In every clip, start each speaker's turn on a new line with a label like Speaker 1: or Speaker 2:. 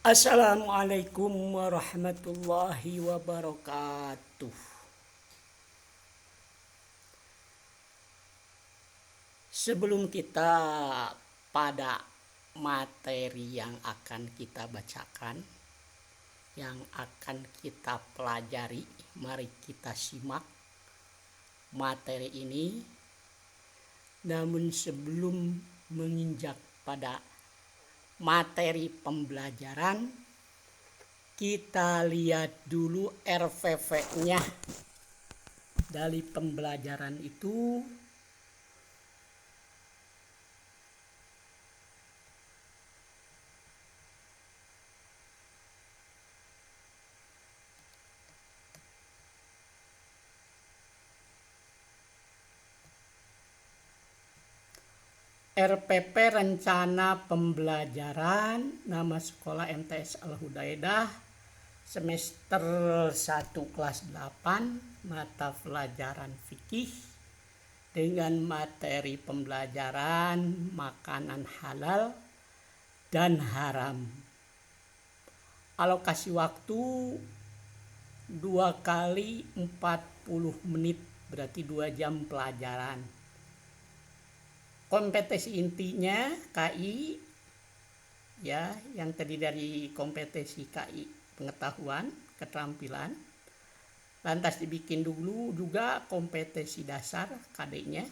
Speaker 1: Assalamualaikum warahmatullahi wabarakatuh. Sebelum kita pada materi yang akan kita bacakan, yang akan kita pelajari, mari kita simak materi ini. Namun sebelum menginjak pada materi pembelajaran, kita lihat dulu RVV-nya dari pembelajaran itu. RPP Rencana Pembelajaran, nama sekolah MTS Al-Hudaidah, semester 1 kelas 8, mata pelajaran fikih dengan materi pembelajaran makanan halal dan haram. Alokasi waktu 2 kali 40 menit, berarti 2 jam pelajaran. Kompetensi intinya KI ya, yang terdiri dari kompetensi KI pengetahuan, keterampilan. Lantas dibikin dulu juga kompetensi dasar KD-nya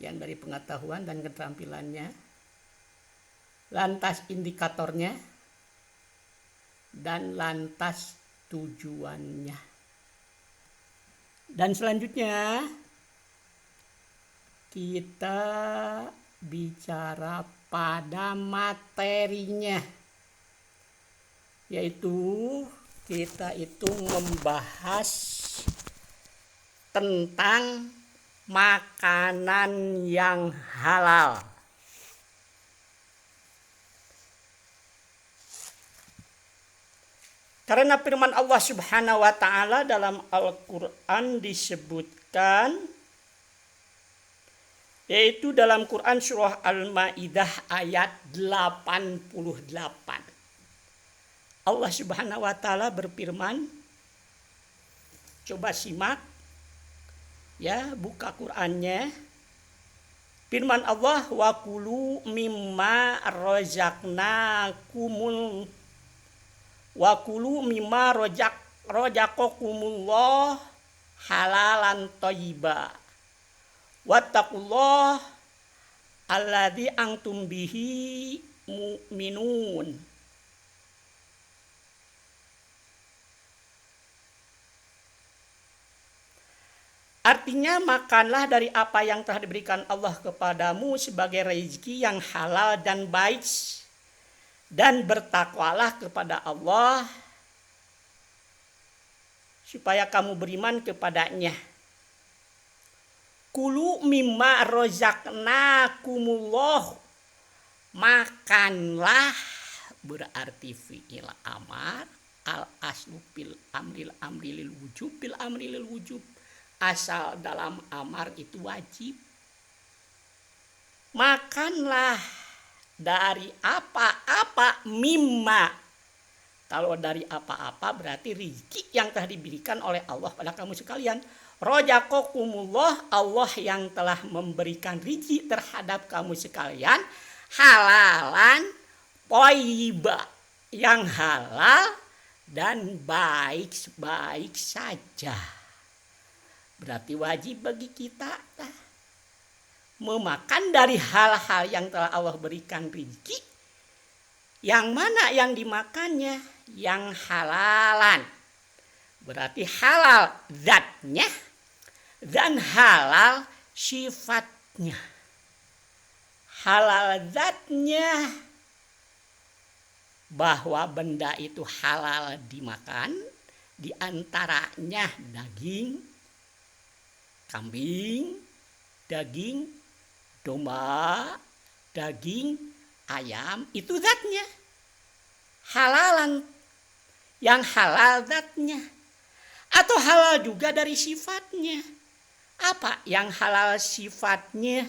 Speaker 1: yang dari pengetahuan dan keterampilannya. Lantas indikatornya dan lantas tujuannya. Dan selanjutnya kita bicara pada materinya, yaitu kita itu membahas tentang makanan yang halal. Karena firman Allah Subhanahu wa taala dalam Al-Qur'an disebutkan, yaitu dalam Quran surah Al-Maidah ayat 88. Allah Subhanahu wa taala berfirman, coba simak ya, buka Qur'annya. Firman Allah, wa kulu mimma razaqnakumul wa kulu mimma razaqakumullah halalan thayyiba wattaqullah alladzi antum bihi mu'minun. Artinya, makanlah dari apa yang telah diberikan Allah kepadamu sebagai rezeki yang halal dan baik, dan bertakwalah kepada Allah supaya kamu beriman kepadanya. Kulu mimma razaqnakumullah, makanlah berarti fi'il amar, al aslu fil amril lil wujub, fil amri lil wujub, asal dalam amar itu wajib. Makanlah dari apa-apa, mimma, kalau dari apa-apa berarti rezeki yang telah diberikan oleh Allah pada kamu sekalian. Razaqakumullah, Allah yang telah memberikan rezeki terhadap kamu sekalian, halalan thayyiba, yang halal dan baik-baik saja. Berarti wajib bagi kita memakan dari hal-hal yang telah Allah berikan rezeki. Yang mana yang dimakannya? Yang halalan. Berarti halal zatnya dan halal sifatnya. Halal zatnya bahwa benda itu halal dimakan, diantaranya daging kambing, daging domba, daging ayam, itu zatnya halalan, yang halal zatnya. Atau halal juga dari sifatnya. Apa yang halal sifatnya?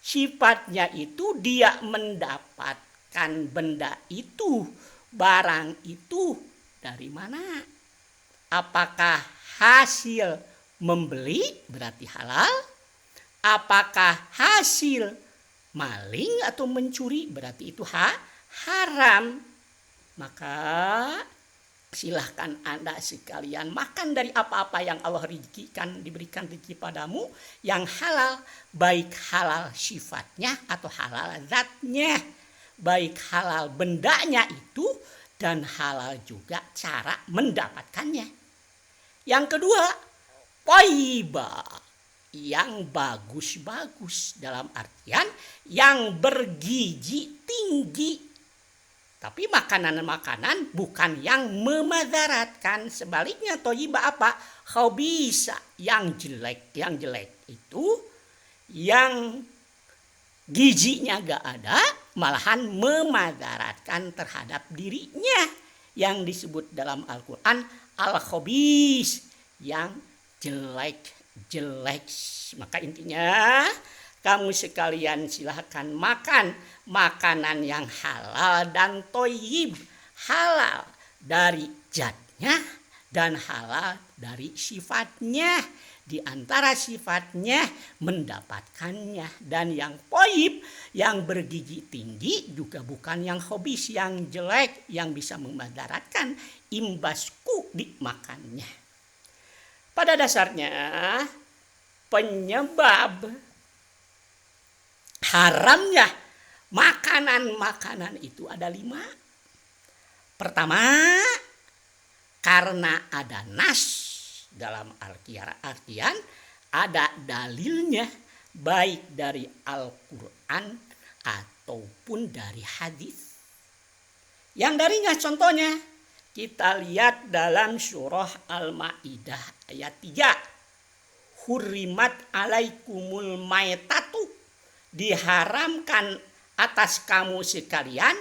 Speaker 1: Sifatnya itu dia mendapatkan mendapatkan benda itu, barang itu dari mana? Apakah hasil membeli berarti halal? Apakah hasil maling atau mencuri berarti itu haram? Maka silahkan Anda sekalian makan dari apa-apa yang Allah rezekikan, diberikan rezeki padamu yang halal, baik halal sifatnya atau halal zatnya, baik halal bendanya itu dan halal juga cara mendapatkannya. Yang kedua, toiba, yang bagus-bagus dalam artian yang bergizi tinggi. Tapi makanan-makanan bukan yang memadaratkan. Sebaliknya toyiba apa? Khabisa, yang jelek. Yang jelek itu yang gizinya gak ada, malahan memadaratkan terhadap dirinya. Yang disebut dalam Al-Quran al-khabis, yang jelek-jelek. Maka intinya kamu sekalian silahkan makan makanan yang halal dan toyib. Halal dari zatnya dan halal dari sifatnya. Di antara sifatnya mendapatkannya. Dan yang toyib, yang bergizi tinggi juga bukan yang hobis, yang jelek, yang bisa memadaratkan imbasku dimakannya. Pada dasarnya penyebab haramnya makanan-makanan itu ada 5. Pertama, karena ada nas, dalam artian ada dalilnya baik dari Al-Quran ataupun dari hadis. Yang darinya contohnya kita lihat dalam surah Al-Maidah ayat 3. Hurrimat alaikumul maitatu, diharamkan atas kamu sekalian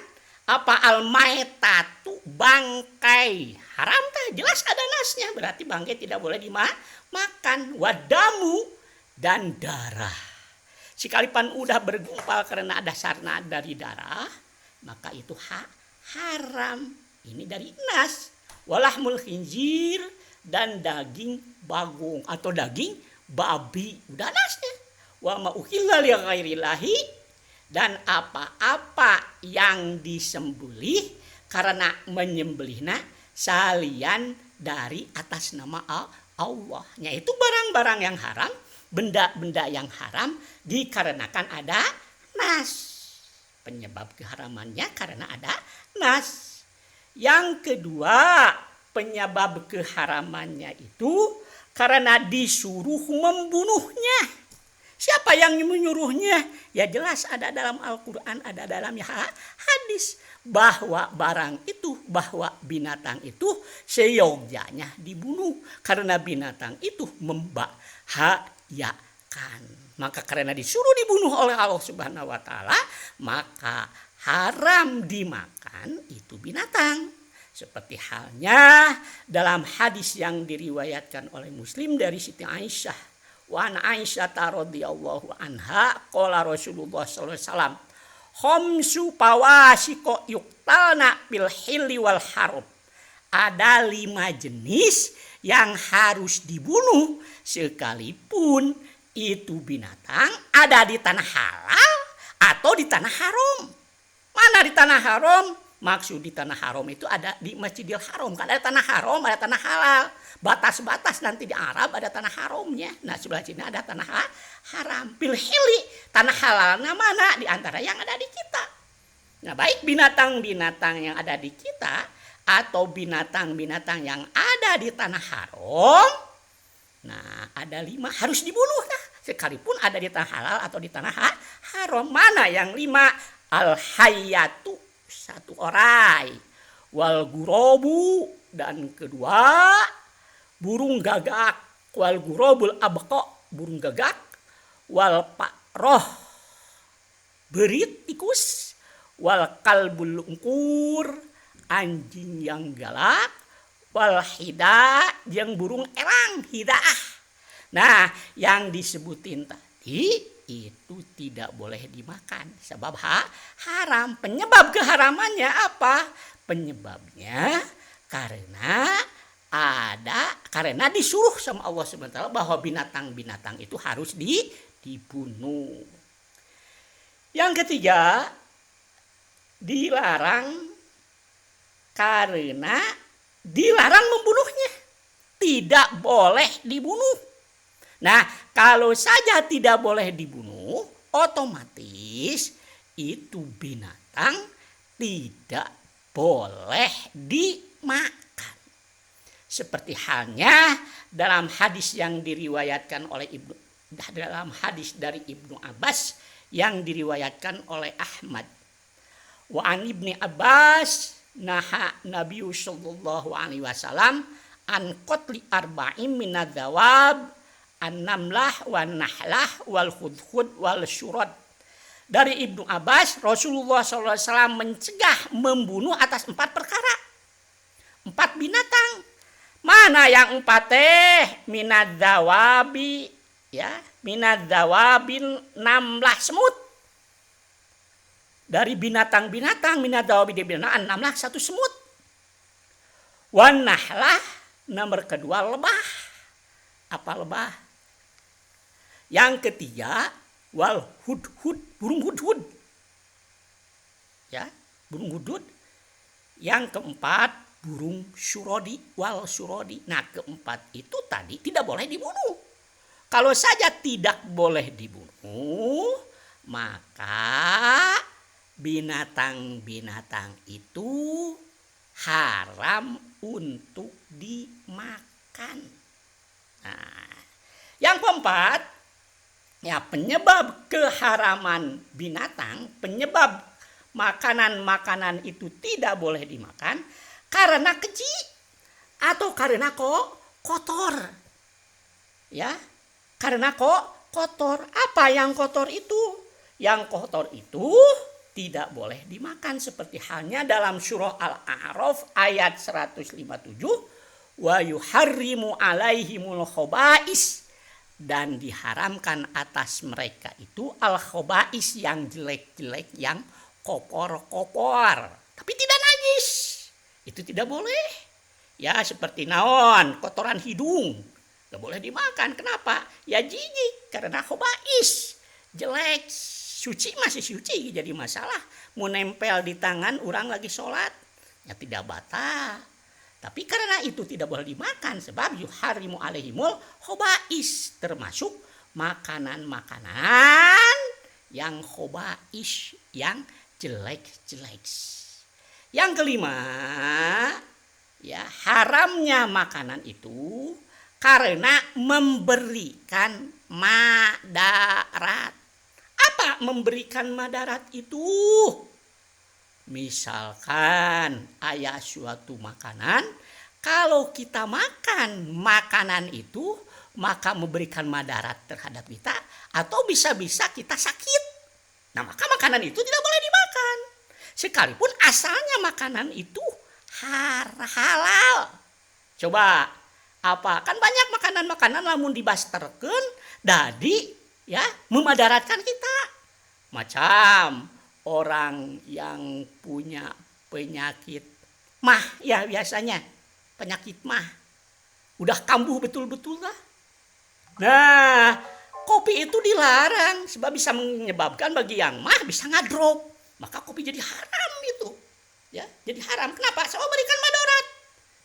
Speaker 1: apa al-maitatu, bangkai. Haram teh jelas ada nasnya, berarti bangkai tidak boleh dimakan. Wadamu, dan darah. Sekalipun udah bergumpal karena ada sarna dari darah, maka itu haram. Ini dari nas. Walahmul khinzir, dan daging bagong atau daging babi, udah nasnya. Wa ma uhilla li ghairillahi, dan apa-apa yang disembelih karena menyembelihna salian dari atas nama Allah. Yaitu barang-barang yang haram, benda-benda yang haram dikarenakan ada nas. Penyebab keharamannya karena ada nas. Yang kedua, penyebab keharamannya itu karena disuruh membunuhnya. Siapa yang menyuruhnya? Ya jelas ada dalam Al-Quran, ada dalam hadis. Bahwa barang itu, bahwa binatang itu seyogyanya dibunuh. Karena binatang itu membahayakan. Maka karena disuruh dibunuh oleh Allah Subhanahu wa Ta'ala, maka haram dimakan itu binatang. Seperti halnya dalam hadis yang diriwayatkan oleh Muslim dari Siti Aisyah. Wa an Aisyah radhiyallahu anha qala Rasulullah sallallahu alaihi wasallam khamsu pawasiko yuqtalna bil hilli wal haram. Ada 5 jenis yang harus dibunuh sekalipun itu binatang ada di tanah halal atau di tanah haram. Mana di tanah haram? Maksud di tanah haram itu ada di Masjidil Haram. Kan ada tanah haram, ada tanah halal. Batas-batas nanti di Arab ada tanah haramnya. Nah sebelah sini ada tanah haram. Pilhili, tanah halalnya mana? Di antara yang ada di kita. Nah baik binatang-binatang yang ada di kita atau binatang-binatang yang ada di tanah haram. Nah ada 5 harus dibunuh. Nah, sekalipun ada di tanah halal atau di tanah haram. Mana yang 5? Al-hayatu, 1 orai. Wal gurobu, dan kedua burung gagak. Wal gurobul abqa, burung gagak. Wal pakroh, berit tikus. Wal kalbul ungkur, anjing yang galak. Wal hida, yang burung elang, hidaah. Nah yang disebutin tadi itu tidak boleh dimakan sebab haram. Penyebab keharamannya apa? Penyebabnya karena disuruh sama Allah SWT bahwa binatang-binatang itu harus dibunuh. Yang ketiga, dilarang karena dilarang membunuhnya. Tidak boleh dibunuh. Nah, kalau saja tidak boleh dibunuh, otomatis itu binatang tidak boleh dimakan. Seperti halnya dalam hadis yang diriwayatkan oleh dalam hadis dari Ibnu Abbas yang diriwayatkan oleh Ahmad. Wa an Ibni Abbas naha Nabi sallallahu alaihi wasallam an qatli arba'in minadz dawab an-namlah wan nahlah wal khudkhud wal syurad. Dari Ibnu Abbas, Rasulullah SAW mencegah membunuh atas 4 perkara. 4 binatang. Mana yang 4 teh? Minadz dawabi, ya, minadz dawabin namlah semut. Dari binatang-binatang minadz dawabi binatang namlah 1 semut. Wan nahlah nomor kedua lebah. Apa lebah? Yang ketiga wal hudhud, burung hudhud. Ya, burung hudhud. Yang keempat burung surodi wal surodi. Nah, keempat itu tadi tidak boleh dibunuh. Kalau saja tidak boleh dibunuh, maka binatang-binatang itu haram untuk dimakan. Nah, yang keempat, ya, penyebab keharaman binatang, penyebab makanan-makanan itu tidak boleh dimakan karena keji atau karena kotor. Ya, karena kotor. Apa yang kotor itu? Yang kotor itu tidak boleh dimakan seperti halnya dalam surah Al-A'raf ayat 157, wa yuharrimu alaihimul khaba'is, dan diharamkan atas mereka itu al-khaba'is yang jelek-jelek, yang kopor-kopor, tapi tidak najis. Itu tidak boleh. Ya, seperti naon, kotoran hidung, tidak boleh dimakan. Kenapa? Ya jijik, karena khaba'is, jelek. Suci masih suci, jadi masalah. Mau nempel di tangan orang lagi sholat, ya tidak batal. Tapi karena itu tidak boleh dimakan, sebab yuharimu alaihimul khaba'is, termasuk makanan-makanan yang khaba'is, yang jelek-jelek. Yang kelima, ya, haramnya makanan itu karena memberikan madarat. Apa memberikan madarat itu? Misalkan ada suatu makanan, kalau kita makan makanan itu, maka memberikan madarat terhadap kita, atau bisa-bisa kita sakit. Nah, maka makanan itu tidak boleh dimakan. Sekalipun asalnya makanan itu halal. Coba, apa? Kan banyak makanan-makanan lamun dibasterkeun dadi, ya, memadaratkan kita. Macam orang yang punya penyakit mah, ya, biasanya penyakit mah udah kambuh betul-betul lah. Nah, kopi itu dilarang sebab bisa menyebabkan bagi yang mah bisa ngadrop. Maka kopi jadi haram itu. Ya, jadi haram. Kenapa? Sebab berikan madarat.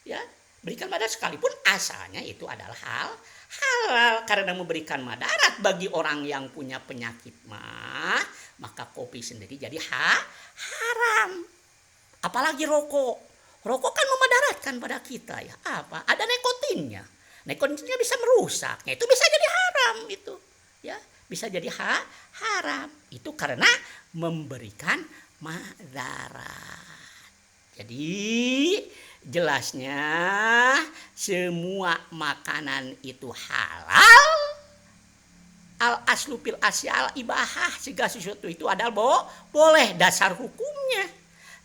Speaker 1: Ya, berikan madarat sekalipun asalnya itu adalah halal, karena memberikan madarat bagi orang yang punya penyakit mah, maka kopi sendiri jadi haram. Apalagi rokok. Rokok kan memadaratkan pada kita, ya. Apa? Ada nikotinnya. Nikotinnya bisa merusak. Nah, itu bisa jadi haram itu. Ya, bisa jadi haram. Itu karena memberikan madarat. Jadi jelasnya semua makanan itu halal. Al aslu fil asyal ibahah, segala sesuatu itu adalah boleh, dasar hukumnya.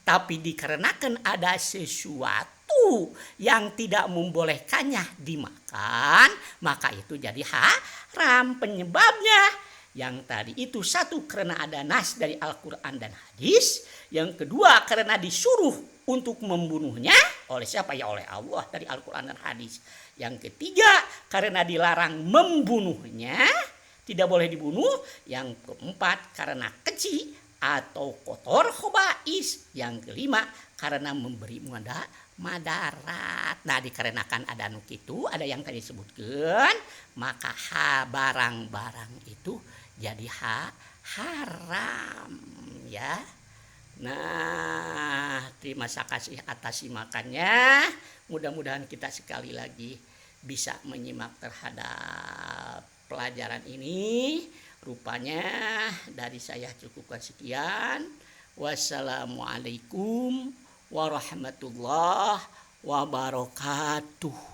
Speaker 1: Tapi dikarenakan ada sesuatu yang tidak membolehkannya dimakan, maka itu jadi haram. Penyebabnya Yang tadi itu satu karena ada nas dari Al-Quran dan hadis. Yang kedua karena disuruh untuk membunuhnya. Oleh siapa? Ya oleh Allah dari Al-Quran dan hadis. Yang ketiga karena dilarang membunuhnya. Tidak boleh dibunuh. Yang keempat karena keji atau kotor khobais. Yang kelima karena memberi madarat. Nah dikarenakan ada nuk itu, ada yang tadi disebutkan, maka barang-barang itu jadi haram ya. Nah terima kasih atas simakannya. Mudah-mudahan kita sekali lagi bisa menyimak terhadap pelajaran ini. Rupanya dari saya cukupkan sekian. Wassalamualaikum warahmatullahi wabarakatuh.